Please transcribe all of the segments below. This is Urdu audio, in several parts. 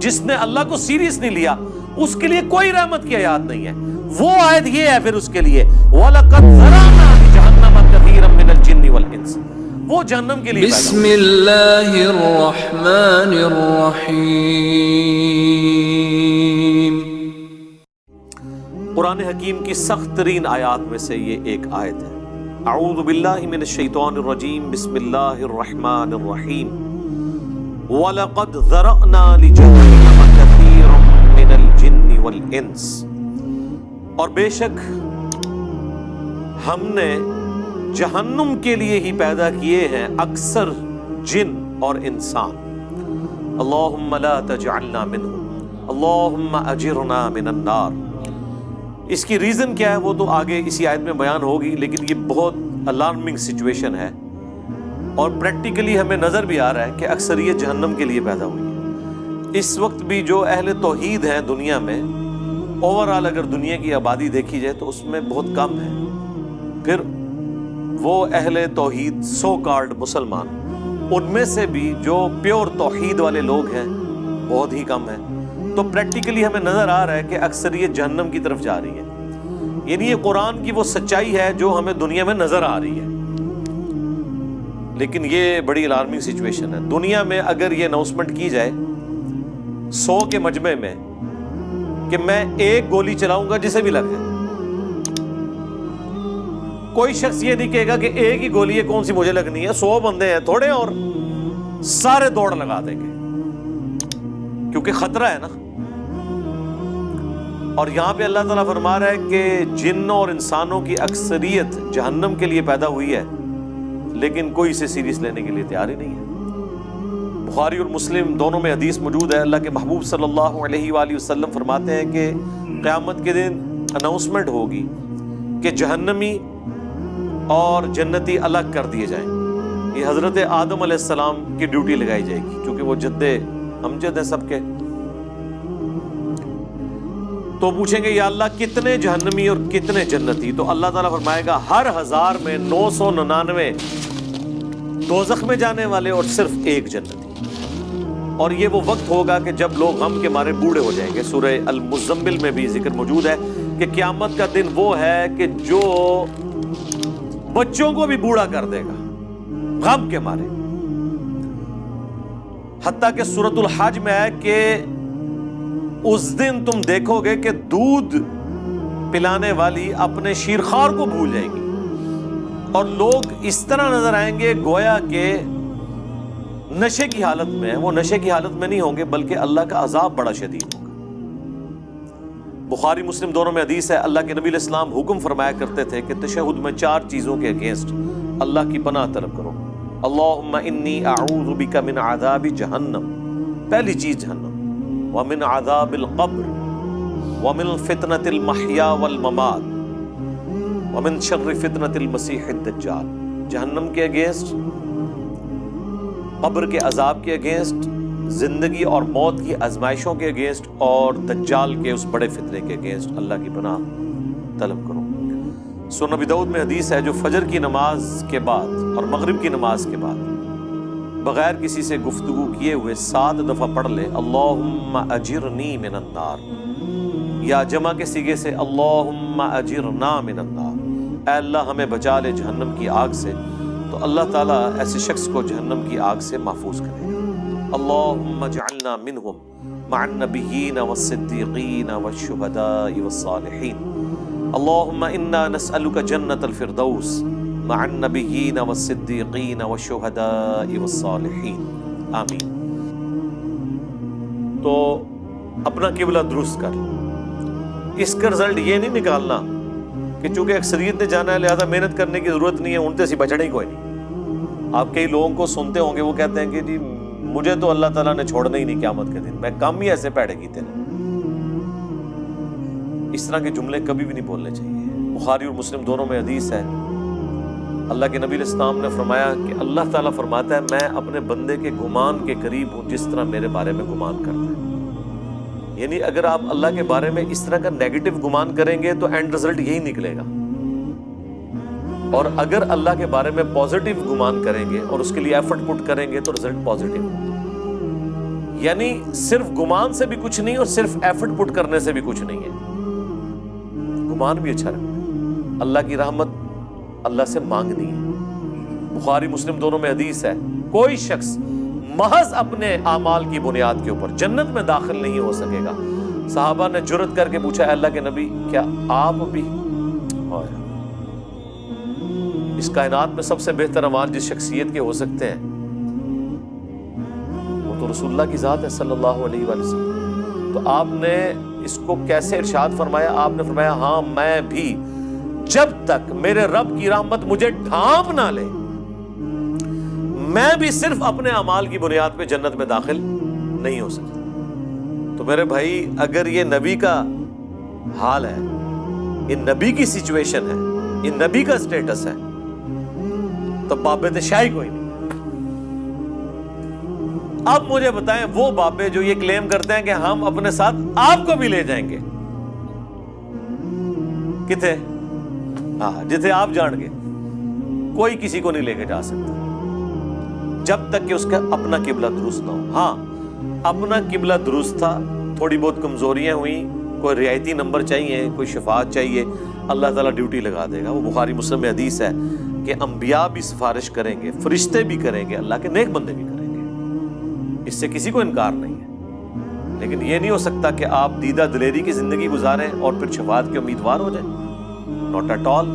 جس نے اللہ کو سیریس نہیں لیا اس کے لیے کوئی رحمت کی آیات نہیں ہے. وہ آیت یہ ہے پھر اس کے لیے وَلَقَدْ ذَرَأْنَا لِجَهَنَّمَ كَثِيرًا مِنَ الْجِنِّ وَالْإِنسِ. وہ جہنم کے لیے بسم اللہ الرحمن الرحیم. قرآن حکیم کی سخت ترین آیات میں سے یہ ایک آیت ہے. اعوذ باللہ من الشیطان الرجیم بسم اللہ الرحمن الرحیم. وَلَقَدْ ذَرَأْنَا لِجَهَنَّمَ كَثِيرًا مِنَ الْجِنِّ وَالْإِنسِ. اور بے شک ہم نے جہنم کے لیے ہی پیدا کیے ہیں اکثر جن اور انسان. اللہم لا تجعلنا منہم اللہم اجرنا من النار. اس کی ریزن کیا ہے وہ تو آگے اسی آیت میں بیان ہوگی، لیکن یہ بہت الارمنگ سچویشن ہے اور پریکٹیکلی ہمیں نظر بھی آ رہا ہے کہ اکثریت جہنم کے لیے پیدا ہوئی ہے. اس وقت بھی جو اہل توحید ہیں دنیا میں، اوورآل اگر دنیا کی آبادی دیکھی جائے تو اس میں بہت کم ہے. پھر وہ اہل توحید سو کارڈ مسلمان، ان میں سے بھی جو پیور توحید والے لوگ ہیں بہت ہی کم ہیں. تو پریکٹیکلی ہمیں نظر آ رہا ہے کہ اکثریت جہنم کی طرف جا رہی ہے. یعنی یہ قرآن کی وہ سچائی ہے جو ہمیں دنیا میں نظر آ رہی ہے، لیکن یہ بڑی الارمنگ سچویشن ہے. دنیا میں اگر یہ اناؤنسمنٹ کی جائے 100 کے مجمع میں کہ میں ایک گولی چلاؤں گا جسے بھی لگ جائے، کوئی شخص یہ نہیں کہے گا کہ ایک ہی گولی ہے کون سی مجھے لگنی ہے، 100 بندے ہیں تھوڑے اور سارے دوڑ لگا دیں گے کیونکہ خطرہ ہے نا. اور یہاں پہ اللہ تعالیٰ فرما رہا ہے کہ جن اور انسانوں کی اکثریت جہنم کے لیے پیدا ہوئی ہے، لیکن کوئی اسے سیریس لینے کے لیے تیار ہی نہیں ہے. بخاری اور مسلم دونوں میں حدیث موجود ہے. اللہ کے محبوب صلی اللہ علیہ وآلہ وسلم فرماتے ہیں کہ قیامت کے دن اناؤنسمنٹ ہوگی کہ جہنمی اور جنتی الگ کر دیے جائیں. یہ حضرت آدم علیہ السلام کی ڈیوٹی لگائی جائے گی کیونکہ وہ جد امجد ہیں سب کے. تو پوچھیں گے یا اللہ کتنے جہنمی اور کتنے جنتی؟ تو اللہ تعالیٰ فرمائے گا ہر 1000 میں 999 دوزخ میں جانے والے اور صرف ایک جنتی. اور یہ وہ وقت ہوگا کہ جب لوگ غم کے مارے بوڑھے ہو جائیں گے. سورہ المزمل میں بھی ذکر موجود ہے کہ قیامت کا دن وہ ہے کہ جو بچوں کو بھی بوڑھا کر دے گا غم کے مارے. حتیٰ کہ سورۃ الحج میں ہے کہ اس دن تم دیکھو گے کہ دودھ پلانے والی اپنے شیرخوار کو بھول جائے گی اور لوگ اس طرح نظر آئیں گے گویا کہ نشے کی حالت میں. وہ نشے کی حالت میں نہیں ہوں گے بلکہ اللہ کا عذاب بڑا شدید ہوگا. بخاری مسلم دونوں میں حدیث ہے اللہ کے نبی علیہ السلام حکم فرمایا کرتے تھے کہ تشہد میں 4 چیزوں کے اگینسٹ اللہ کی پناہ طلب کرو. اللہم انی اعوذ بک من عذاب جہنم، پہلی چیز جہنم، ومن عذاب القبر، ومن فتنة المحیا والممات، ومن شر فتنة المسیح الدجال. جہنم کے اگینسٹ، قبر کے عذاب کے اگینسٹ، زندگی اور موت کی آزمائشوں کے اگینسٹ، اور دجال کے اس بڑے فتنے کے اگینسٹ اللہ کی پناہ طلب کرو. سنن ابی داؤد میں حدیث ہے جو فجر کی نماز کے بعد اور مغرب کی نماز کے بعد بغیر کسی سے گفتگو کیے ہوئے 7 دفعہ پڑھ لے اللہم اجرنی من النار، یا جمع کے صیغے سے اللہم اجرنا من النار، اے اللہ ہمیں بچا لے جہنم کی آگ سے، تو اللہ تعالیٰ ایسے شخص کو جہنم کی آگ سے محفوظ کرے گا. اللہم اجعلنا منہم مع النبیین والصدیقین والشہداء والصالحین. اللہم انا نسألک جنت الفردوس مع النبیین والصدیقین والشہداء والصالحین. آمین. تو اپنا قبلہ درست کر. اس کا رزلٹ یہ نہیں نکالنا کہ چونکہ اکثریت نے جانا ہے لہذا محنت کرنے کی ضرورت نہیں ہے، ان سے بچڑے ہی کوئی نہیں. آپ کئی لوگوں کو سنتے ہوں گے وہ کہتے ہیں کہ جی مجھے تو اللہ تعالیٰ نے چھوڑنا ہی نہیں قیامت کے دن، میں کام ہی ایسے پیڑے کیتے ہیں. اس طرح کے جملے کبھی بھی نہیں بولنے چاہیے. بخاری اور مسلم دونوں میں حدیث ہے اللہ کے نبی علیہ السلام نے فرمایا کہ اللہ تعالیٰ فرماتا ہے میں اپنے بندے کے گمان کے قریب ہوں جس طرح میرے بارے میں گمان کرتا ہے. یعنی اگر آپ اللہ کے بارے میں اس طرح کا نیگیٹو گمان کریں گے تو اینڈ رزلٹ یہی نکلے گا، اور اگر اللہ کے بارے میں پازیٹیو گمان کریں گے اور اس کے لیے ایفرٹ پٹ کریں گے تو رزلٹ پازیٹیو. یعنی صرف گمان سے بھی کچھ نہیں اور صرف ایفرٹ پٹ کرنے سے بھی کچھ نہیں ہے. گمان بھی اچھا رکھنا ہے. اللہ کی رحمت اللہ سے مانگنی ہے. بخاری مسلم دونوں میں حدیث ہے, کوئی شخص محض اپنے اعمال کی بنیاد کے اوپر جنت میں داخل نہیں ہو سکے گا. صحابہ نے جرأت کر کے پوچھا, اے اللہ کے نبی کیا آپ بھی؟ اس کائنات میں سب سے بہتر اعمال جس شخصیت کے ہو سکتے ہیں وہ تو رسول اللہ کی ذات ہے صلی اللہ علیہ وآلہ وسلم. تو آپ نے اس کو کیسے ارشاد فرمایا؟ آپ نے فرمایا ہاں میں بھی جب تک میرے رب کی رحمت مجھے ڈھانپ نہ لے میں بھی صرف اپنے اعمال کی بنیاد پہ جنت میں داخل نہیں ہو سکتا. تو میرے بھائی اگر یہ نبی کا حال ہے, یہ نبی کی سچویشن ہے, یہ نبی کا سٹیٹس ہے, تو بابے شاہی کوئی نہیں. اب مجھے بتائیں وہ بابے جو یہ کلیم کرتے ہیں کہ ہم اپنے ساتھ آپ کو بھی لے جائیں گے, کتنے؟ ہاں جتنے آپ جان گے کوئی کسی کو نہیں لے کے جا سکتا جب تک کہ اس کا اپنا قبلہ درست نہ ہو. ہاں اپنا قبلہ درست تھا, تھوڑی بہت کمزوریاں ہوئیں, کوئی رعایتی نمبر چاہیے, کوئی شفاعت چاہیے, اللہ تعالیٰ ڈیوٹی لگا دے گا. وہ بخاری مسلم میں حدیث ہے کہ انبیاء بھی سفارش کریں گے, فرشتے بھی کریں گے, اللہ کے نیک بندے بھی کریں گے. اس سے کسی کو انکار نہیں ہے. لیکن یہ نہیں ہو سکتا کہ آپ دیدہ دلیری کی زندگی گزاریں اور پھر شفاعت کے امیدوار ہو جائیں. Not at all.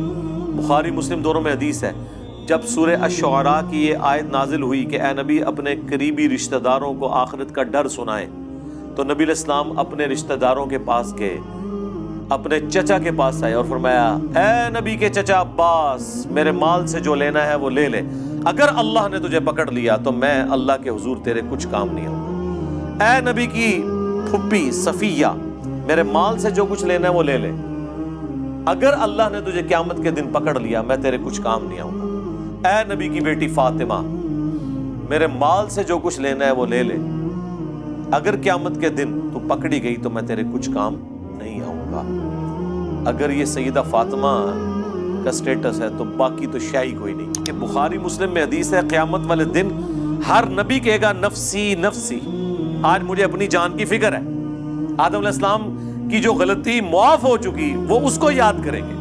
بخاری مسلم دونوں میں حدیث ہے, جب سورہ الشعراء کی یہ آیت نازل ہوئی کہ اے نبی اپنے قریبی رشتہ داروں کو آخرت کا ڈر سنائیں, تو نبی علیہ السلام اپنے رشتہ داروں کے پاس گئے, اپنے چچا کے پاس آئے اور فرمایا اے نبی کے چچا عباس, میرے مال سے جو لینا ہے وہ لے لے, اگر اللہ نے تجھے پکڑ لیا تو میں اللہ کے حضور تیرے کچھ کام نہیں آؤں گا. اے نبی کی پھپھی صفیہ, میرے مال سے جو کچھ لینا ہے وہ لے لے, اگر اللہ نے تجھے قیامت کے دن پکڑ لیا میں تیرے کچھ کام نہیں آؤں گا. اے نبی کی بیٹی فاطمہ, میرے مال سے جو کچھ لینا ہے وہ لے لے, اگر قیامت کے دن تو پکڑی گئی تو میں تیرے کچھ کام نہیں آؤں گا. اگر یہ سیدہ فاطمہ کا سٹیٹس ہے تو باقی تو شاہی کوئی نہیں. کہ بخاری مسلم میں حدیث ہے قیامت والے دن ہر نبی کہے گا نفسی نفسی, آج مجھے اپنی جان کی فکر ہے. آدم علیہ السلام کی جو غلطی معاف ہو چکی وہ اس کو یاد کریں گے.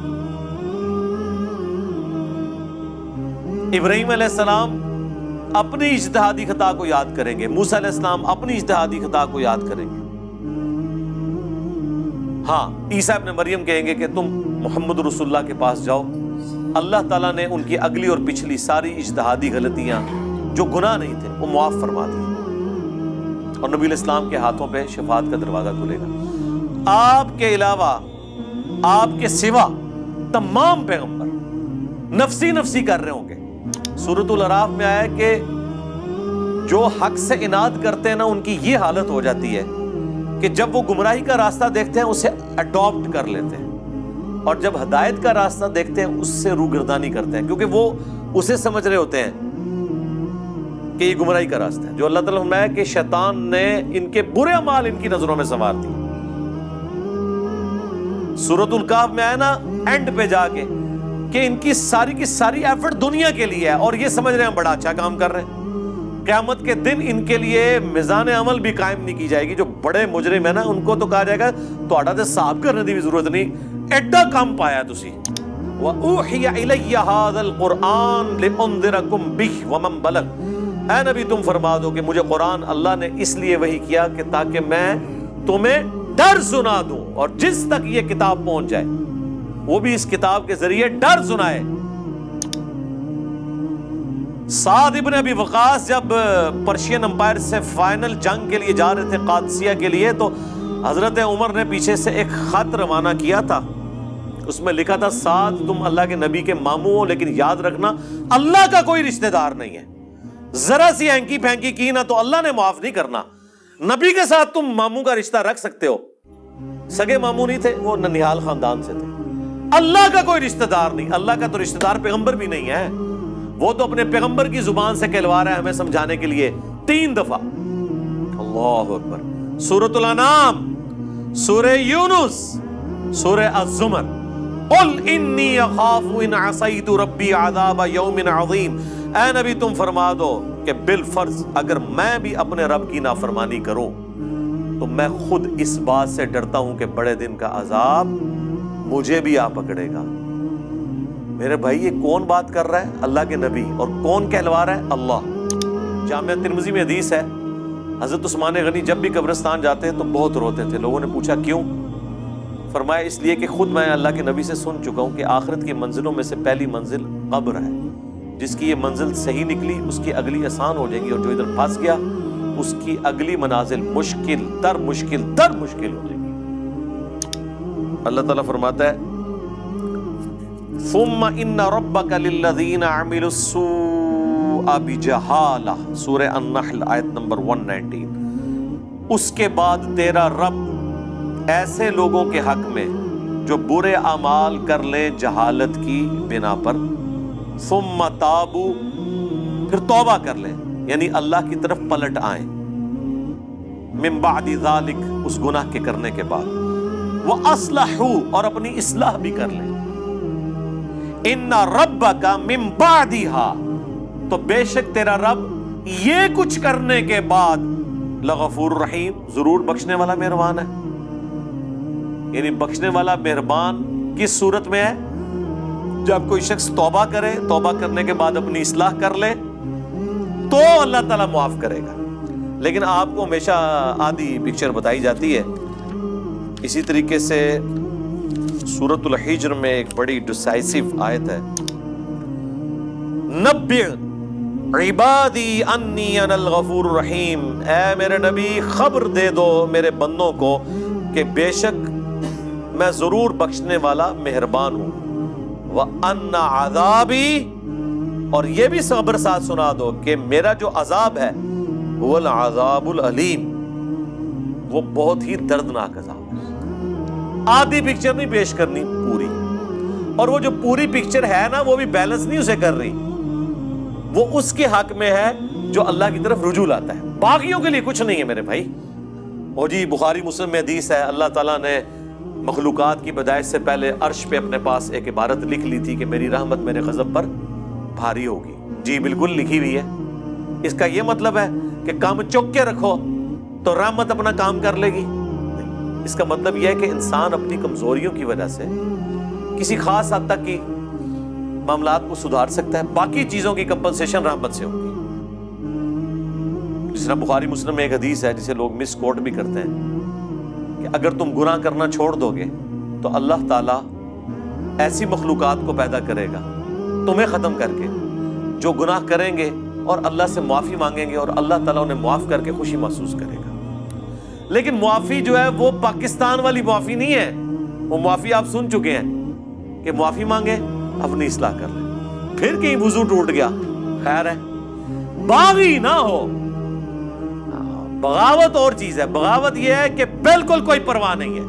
ابراہیم علیہ السلام اپنی اجتہادی خطا کو یاد کریں گے, موسیٰ علیہ السلام اپنی اجتہادی خطا کو یاد کریں گے. ہاں عیسیٰ ابن مریم کہیں گے کہ تم محمد رسول اللہ کے پاس جاؤ, اللہ تعالیٰ نے ان کی اگلی اور پچھلی ساری اجتہادی غلطیاں جو گناہ نہیں تھے وہ معاف فرما دی, اور نبی علیہ السلام کے ہاتھوں پہ شفاعت کا دروازہ کھلے گا. آپ کے علاوہ آپ کے سوا تمام پیغمبر نفسی نفسی کر رہے ہوں گے. سورۃ الاعراف میں آیا کہ جو حق سے اناد کرتے ہیں نا ان کی یہ حالت ہو جاتی ہے کہ جب وہ گمراہی کا راستہ دیکھتے ہیں اسے اڈاپٹ کر لیتے ہیں, اور جب ہدایت کا راستہ دیکھتے ہیں اس سے روگردانی کرتے ہیں, کیونکہ وہ اسے سمجھ رہے ہوتے ہیں کہ یہ گمراہی کا راستہ ہے. جو اللہ تعالیٰ نے فرمایا کہ شیطان نے ان کے برے اعمال ان کی نظروں میں سنوار دی. سورۃ الکہف میں آیا نا اینڈ پہ جا کے کہ ان کی ساری ایفرٹ دنیا کے لیے ہے اور یہ سمجھ رہے ہیں بڑا اچھا کام کر رہے ہیں. قیامت کے دن ان کے لیے میزان عمل بھی قائم نہیں کی جائے گی. جو بڑے مجرم ہیں نا ان کو تو کہا جائے گا تہاڈا تے حساب کرنے دی بھی ضرورت نہیں, ایڈا کام پایا تسی. وَأُوحِيَ إِلَيَّ هَذَا الْقُرْآنُ لِأُنذِرَكُم بِهِ وَمَن بَلَغَ, اے نبی تم فرما دو کہ مجھے قرآن اللہ نے اس لیے وحی کیا کہ تاکہ میں تمہیں ڈر سنا دوں, اور جس تک یہ کتاب پہنچ جائے وہ بھی اس کتاب کے ذریعے ڈر سنائے. سعد ابن ابی وقاص جب پرشین امپائر سے فائنل جنگ کے لیے جا رہے تھے قادسیہ کے لیے, تو حضرت عمر نے پیچھے سے ایک خط روانہ کیا تھا, اس میں لکھا تھا سعد تم اللہ کے نبی کے ماموں ہو, لیکن یاد رکھنا اللہ کا کوئی رشتہ دار نہیں ہے. ذرا سی ہینکی پھینکی کی نا تو اللہ نے معاف نہیں کرنا. نبی کے ساتھ تم ماموں کا رشتہ رکھ سکتے ہو, سگے ماموں نہیں تھے, وہ ننیال خاندان سے تھے. اللہ کا کوئی رشتہ دار نہیں. اللہ کا تو رشتہ دار پیغمبر بھی نہیں ہے, وہ تو اپنے پیغمبر کی زبان سے کہلوا رہا ہے ہمیں سمجھانے کے لیے 3 دفعہ. اللہ اکبر. سورۃ الانعام, سورہ یونس, سورہ الزمر. قل انی اخاف ان عصیت ربی عذاب یوم عظیم, اے نبی تم فرما دو کہ بالفرض اگر میں بھی اپنے رب کی نافرمانی کروں تو میں خود اس بات سے ڈرتا ہوں کہ بڑے دن کا عذاب مجھے بھی آ پکڑے گا۔ میرے بھائی یہ کون بات کر رہا ہے؟ اللہ کے نبی۔ اور کون کہلوا رہا ہے؟ اللہ۔ جامعہ ترمذی میں حدیث ہے، حضرت عثمان غنی جب بھی قبرستان جاتے تو بہت روتے تھے۔ لوگوں نے پوچھا کیوں؟ فرمایا اس لیے کہ خود میں اللہ کے نبی سے سن چکا ہوں کہ آخرت کی منزلوں میں سے پہلی منزل قبر ہے، جس کی یہ منزل صحیح نکلی اس کی اگلی آسان ہو جائے گی، اور جو ادھر پھنس گیا اس کی اگلی منازل مشکل تر ہو جائے گی۔ اللہ تعالیٰ فرماتا ہے ثم ان ربک للذین عملوا السوء بجہالہ، سورہ النحل آیت نمبر 119۔ اس کے بعد تیرا رب ایسے لوگوں کے حق میں جو برے اعمال کر لیں جہالت کی بنا پر، ثم تابوا، پھر توبہ کر لیں، یعنی اللہ کی طرف پلٹ آئیں، من بعد ذالک، اس گناہ کے کرنے کے بعد، وَأَصْلَحُوا، اور اپنی اصلاح بھی کر لیں، ان ربک من بعدها، تو بے شک تیرا رب یہ کچھ کرنے کے بعد لغفور رحیم، ضرور بخشنے والا مہربان ہے۔ یعنی بخشنے والا مہربان کس صورت میں ہے؟ جب کوئی شخص توبہ کرے، توبہ کرنے کے بعد اپنی اصلاح کر لے تو اللہ تعالیٰ معاف کرے گا۔ لیکن آپ کو ہمیشہ آدھی پکچر بتائی جاتی ہے۔ اسی طریقے سے سورۃ الحجر میں ایک بڑی ڈیسائسو آیت ہے، نبئ عبادی انی انا الغفور الرحیم، اے میرے نبی خبر دے دو میرے بندوں کو کہ بے شک میں ضرور بخشنے والا مہربان ہوں، وَأَنَّ عَذَابِي، اور یہ بھی خبر ساتھ سنا دو کہ میرا جو عذاب ہے هُوَ الْعَذَابُ الْعَلِيمُ، وہ بہت ہی دردناک عذاب ہے۔ آدھی پکچر نہیں پیش کرنی، پوری، اور وہ جو پوری پکچر ہے نا وہ بھی بیلنس نہیں اسے کر رہی، وہ اس کے حق میں ہے جو اللہ کی طرف رجوع لاتا ہے، باقیوں کے لیے کچھ نہیں ہے میرے بھائی۔ اور جی بخاری مسلم میں حدیث ہے، اللہ تعالیٰ نے مخلوقات کی پیدائش سے پہلے عرش پہ اپنے پاس ایک عبارت لکھ لی تھی کہ میری رحمت میرے غضب پر بھاری ہوگی۔ جی بالکل لکھی ہوئی ہے۔ اس کا یہ مطلب ہے کہ کام چوک کے رکھو تو رحمت اپنا کام کر لے گی؟ نہیں، اس کا مطلب یہ ہے کہ انسان اپنی کمزوریوں کی وجہ سے کسی خاص حد تک کی معاملات کو سدھار سکتا ہے، باقی چیزوں کی کمپنسیشن رحمت سے ہوگی۔ جس طرح بخاری مسلم میں ایک حدیث ہے جسے لوگ مس کوٹ بھی کرتے ہیں کہ اگر تم گناہ کرنا چھوڑ دو گے تو اللہ تعالیٰ ایسی مخلوقات کو پیدا کرے گا تمہیں ختم کر کے جو گناہ کریں گے اور اللہ سے معافی مانگیں گے، اور اللہ تعالیٰ انہیں معاف کر کے خوشی محسوس کرے گا۔ لیکن معافی جو ہے وہ پاکستان والی معافی نہیں ہے، وہ معافی آپ سن چکے ہیں کہ معافی مانگے اپنی اصلاح کر لیں، پھر کہیں وضو ٹوٹ گیا خیر ہے، باغی نہ ہو۔ بغاوت اور چیز ہے، بغاوت یہ ہے کہ بالکل کوئی پرواہ نہیں ہے۔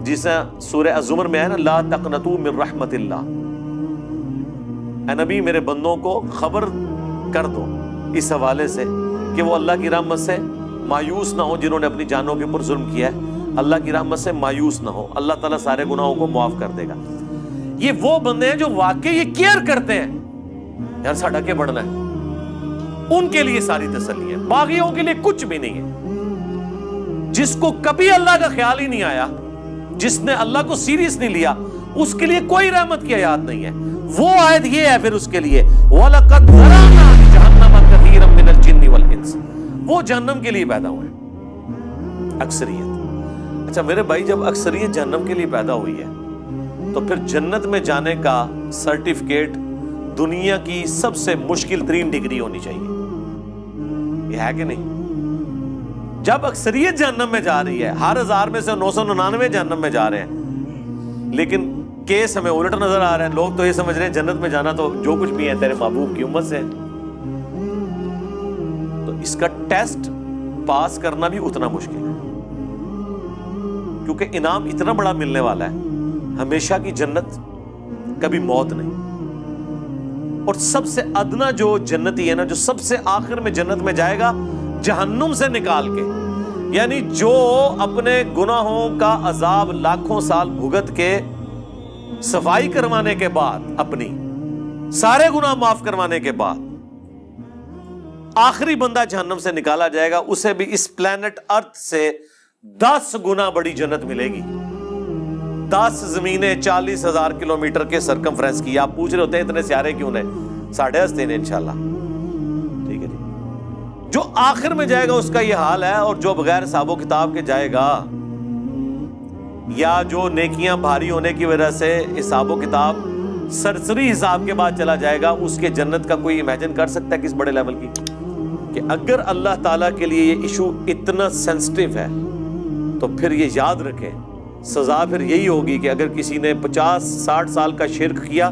جیسے سورہ الزمر میں ہے نا، لا تقنطوا من رحمت اللہ، اے نبی میرے بندوں کو خبر کر دو اس حوالے سے کہ وہ اللہ کی رحمت سے مایوس نہ ہو، جنہوں نے اپنی جانوں کے اوپر ظلم کیا ہے اللہ کی رحمت سے مایوس نہ ہو، اللہ تعالیٰ سارے گناہوں کو معاف کر دے گا۔ یہ وہ بندے ہیں جو واقعی یہ کیئر کرتے ہیں یار ساڈا کے بڑھنا ہے، ان کے لیے ساری تسلی ہے، باغیوں کے لیے کچھ بھی نہیں ہے۔ جس کو کبھی اللہ کا خیال ہی نہیں آیا، جس نے اللہ کو سیریس نہیں لیا، اس کے لیے کوئی رحمت کی آیات نہیں ہے۔ وہ آیت یہ ہے پھر اس کے لیے وَلَقَدْ ذَرَأْنَا لِجَهَنَّمَ كَثِيرًا مِنَ الْجِنِّ وَالْإِنسِ، وہ جہنم کے لیے پیدا ہوئے، اکثریت۔ اچھا میرے بھائی، جب اکثریت جہنم کے لیے پیدا ہوئی ہے تو پھر جنت میں جانے کا سرٹیفکیٹ دنیا کی سب سے مشکل ترین ڈگری ہونی چاہیے، یہ ہے کہ نہیں؟ جب اکثریت جہنم میں جا رہی ہے، ہر 1000 میں سے 999 جہنم میں جا رہے ہیں، لیکن کیس ہمیں الٹ نظر آ رہا ہے، لوگ تو یہ سمجھ رہے ہیں جنت میں جانا تو جو کچھ بھی ہے تیرے محبوب کی امت سے۔ تو اس کا ٹیسٹ پاس کرنا بھی اتنا مشکل ہے، کیونکہ انعام اتنا بڑا ملنے والا ہے، ہمیشہ کی جنت، کبھی موت نہیں۔ اور سب سے ادنا جو جنتی ہے نا، جو سب سے آخر میں جنت میں جائے گا جہنم سے نکال کے، یعنی جو اپنے گناہوں کا عذاب لاکھوں سال بھگت کے صفائی کروانے کے بعد اپنی سارے گناہ معاف کروانے کے بعد آخری بندہ جہنم سے نکالا جائے گا، اسے بھی اس پلانٹ ارتھ سے 10 گنا بڑی جنت ملے گی۔ 10 زمینیں 40,000 کلومیٹر کے سرکمفرنس کی۔ آپ پوچھ رہے ہوتے ہیں اتنے سیارے کیوں نے؟ 10.5 دن انشاءاللہ، ٹھیک ہے جی۔ جو آخر میں جائے گا اس کا یہ حال ہے، اور جو بغیر حساب و کتاب کے جائے گا، یا جو نیکیاں بھاری ہونے کی وجہ سے حساب و کتاب سرسری حساب کے بعد چلا جائے گا، اس کے جنت کا کوئی امیجن کر سکتا ہے کس بڑے لیول کی؟ کہ اگر اللہ تعالیٰ کے لیے یہ ایشو اتنا سینسٹیو ہے تو پھر یہ یاد رکھیں، سزا پھر یہی ہوگی کہ اگر کسی نے 50-60 سال کا شرک کیا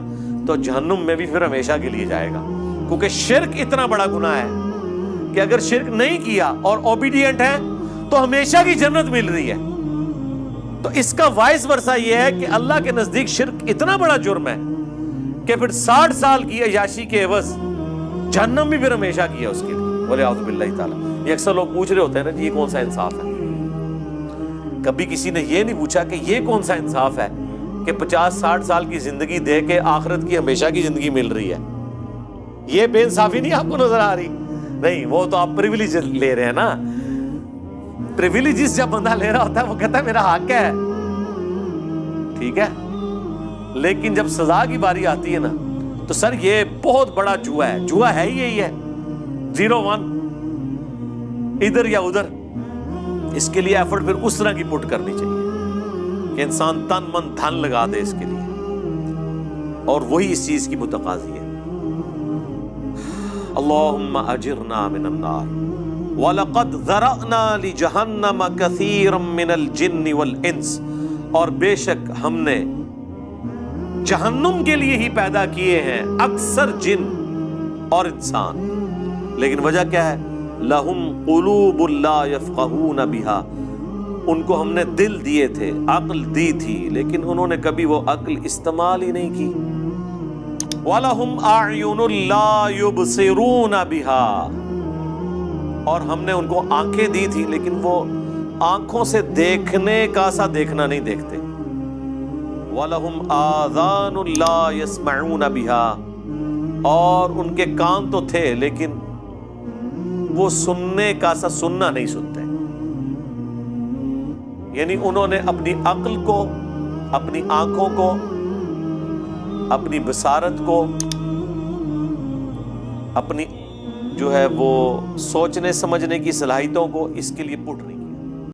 تو جہنم میں بھی پھر ہمیشہ کے لیے جائے گا، کیونکہ شرک اتنا بڑا گناہ ہے کہ اگر شرک نہیں کیا اور اوبیڈینٹ ہے تو ہمیشہ کی جنت مل رہی ہے۔ تو اس کا وائس ورثہ یہ ہے کہ اللہ کے نزدیک شرک اتنا بڑا جرم ہے کہ پھر 60 سال کی عیاشی کے عوض جہنم بھی پھر ہمیشہ کی ہے اس کے لیے، وَلِعَوْذُ بِاللَّهِ تعالیٰ۔ یہ اکثر لوگ پوچھ رہے ہوتے ہیں نا جی یہ کون سا انصاف ہے؟ کبھی کسی نے یہ نہیں پوچھا کہ یہ کون سا انصاف ہے کہ 50-60 سال کی زندگی دے کے آخرت کی ہمیشہ کی زندگی مل رہی ہے؟ یہ بے انصافی نہیں آپ کو نظر آ رہی؟ نہیں، وہ تو آپ پریویلیج لے رہے ہیں نا۔ پریویلیجز جب بندہ لے رہا ہوتا ہے وہ کہتا ہے میرا حق ہے، ٹھیک ہے، لیکن جب سزا کی باری آتی ہے نا تو سر یہ بہت بڑا جوا ہے۔ جوا ہے ہی یہی ہے، 0-1 ادھر یا ادھر۔ اس کے لیے ایفرٹ پھر اس طرح کی پٹ کرنی چاہیے کہ انسان تن من دھن لگا دے اس کے لیے، اور وہی اس چیز کی متقاضی ہے۔ اللہم اجرنا من النار وَلَقَدْ ذَرَأْنَا لِجَهَنَّمَ كَثِيرًا مِّنَ الْجِنِّ وَالْإِنسِ، اور بے شک ہم نے جہنم کے لیے ہی پیدا کیے ہیں اکثر جن اور انسان۔ لیکن وجہ کیا ہے؟ لَهُمْ قُلُوبٌ لَا يَفْقَهُونَ بِهَا، ان کو ہم نے دل دیے تھے، عقل دی تھی، لیکن انہوں نے کبھی وہ عقل استعمال ہی نہیں کی۔ وَلَهُمْ أَعْيُنٌ لَا يُبْصِرُونَ بِهَا، اور ہم نے ان کو آنکھیں دی تھی لیکن وہ آنکھوں سے دیکھنے کا سا دیکھنا نہیں دیکھتے۔ وَلَهُمْ آذَانٌ لَا يَسْمَعُونَ بِهَا، اور ان کے کان تو تھے لیکن وہ سننے کا سا سننا نہیں سنتے۔ یعنی انہوں نے اپنی عقل کو، اپنی آنکھوں کو، اپنی بصارت کو، اپنی جو ہے وہ سوچنے سمجھنے کی صلاحیتوں کو اس کے لیے پٹ رہی